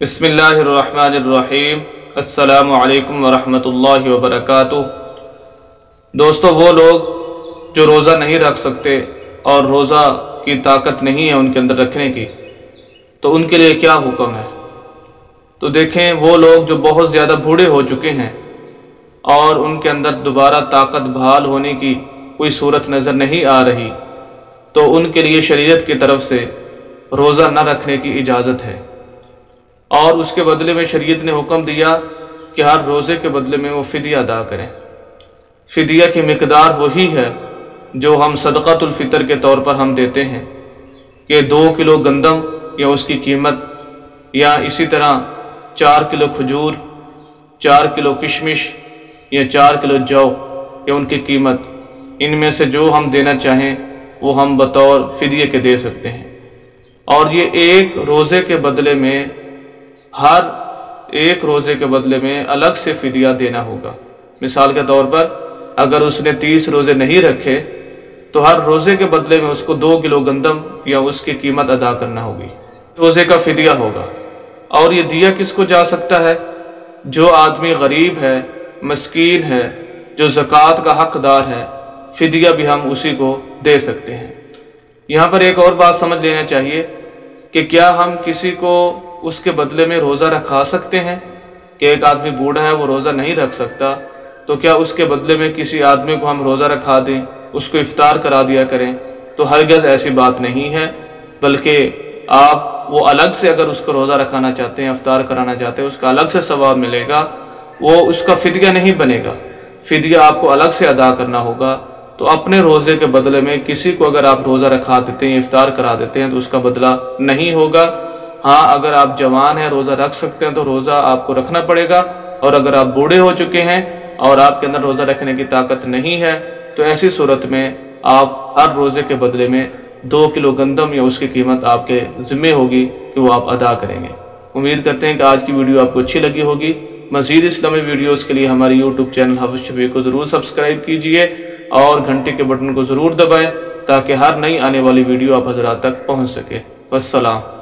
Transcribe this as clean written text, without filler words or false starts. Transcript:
बिस्मिल्लाहिर्रहमानिर्रहीम। अस्सलामु अलैकुम वरहमतुल्लाहि वबरकातुह। दोस्तों, वो लोग जो रोज़ा नहीं रख सकते और रोज़ा की ताकत नहीं है उनके अंदर रखने की, तो उनके लिए क्या हुक्म है। तो देखें, वो लोग जो बहुत ज़्यादा बूढ़े हो चुके हैं और उनके अंदर दोबारा ताकत बहाल होने की कोई सूरत नज़र नहीं आ रही, तो उनके लिए शरीयत की तरफ से रोज़ा न रखने की इजाज़त है। और उसके बदले में शरीयत ने हुक्म दिया कि हर रोज़े के बदले में वो फ़िदिया अदा करें। फ़िदिया की मिकदार वही है जो हम सदक़ातुल फ़ितर के तौर पर हम देते हैं कि 2 किलो गंदम या उसकी कीमत, या इसी तरह 4 किलो खजूर, 4 किलो किशमिश या 4 किलो जौ या उनकी कीमत, इनमें से जो हम देना चाहें वो हम बतौर फ़िदिये के दे सकते हैं। और ये एक रोज़े के बदले में, हर एक रोज़े के बदले में अलग से फ़िदिया देना होगा। मिसाल के तौर पर अगर उसने 30 रोज़े नहीं रखे तो हर रोज़े के बदले में उसको 2 किलो गंदम या उसकी कीमत अदा करना होगी, रोज़े का फ़िदिया होगा। और ये दिया किसको जा सकता है? जो आदमी गरीब है, मस्कीन है, जो ज़कात का हकदार है, फ़िदिया भी हम उसी को दे सकते हैं। यहाँ पर एक और बात समझ लेना चाहिए कि क्या हम किसी को उसके बदले में रोज़ा रखा सकते हैं? कि एक आदमी बूढ़ा है, वो रोज़ा नहीं रख सकता, तो क्या उसके बदले में किसी आदमी को हम रोज़ा रखा दें, उसको इफ्तार करा दिया करें? तो हरगिज़ ऐसी बात नहीं है, बल्कि आप वो अलग से अगर उसको रोज़ा रखाना चाहते हैं, इफ्तार कराना चाहते हैं, उसका अलग से सवाब मिलेगा, वो उसका फ़िदिया नहीं बनेगा। फ़िदिया आपको अलग से अदा करना होगा। तो अपने रोज़े के बदले में किसी को अगर आप रोज़ा रखा देते हैं, इफ्तार करा देते हैं, तो उसका बदला नहीं होगा। हाँ, अगर आप जवान हैं, रोज़ा रख सकते हैं, तो रोज़ा आपको रखना पड़ेगा। और अगर आप बूढ़े हो चुके हैं और आपके अंदर रोज़ा रखने की ताकत नहीं है, तो ऐसी सूरत में आप हर रोज़े के बदले में 2 किलो गंदम या उसकी कीमत आपके ज़िम्मे होगी कि वो आप अदा करेंगे। उम्मीद करते हैं कि आज की वीडियो आपको अच्छी लगी होगी। मज़ीद इस्लामी वीडियोज़ के लिए हमारे यूट्यूब चैनल हाफिज़ शफीक को ज़रूर सब्सक्राइब कीजिए और घंटे के बटन को ज़रूर दबाएँ ताकि हर नई आने वाली वीडियो आप हज़रात तक पहुँच सके। वस्सलाम।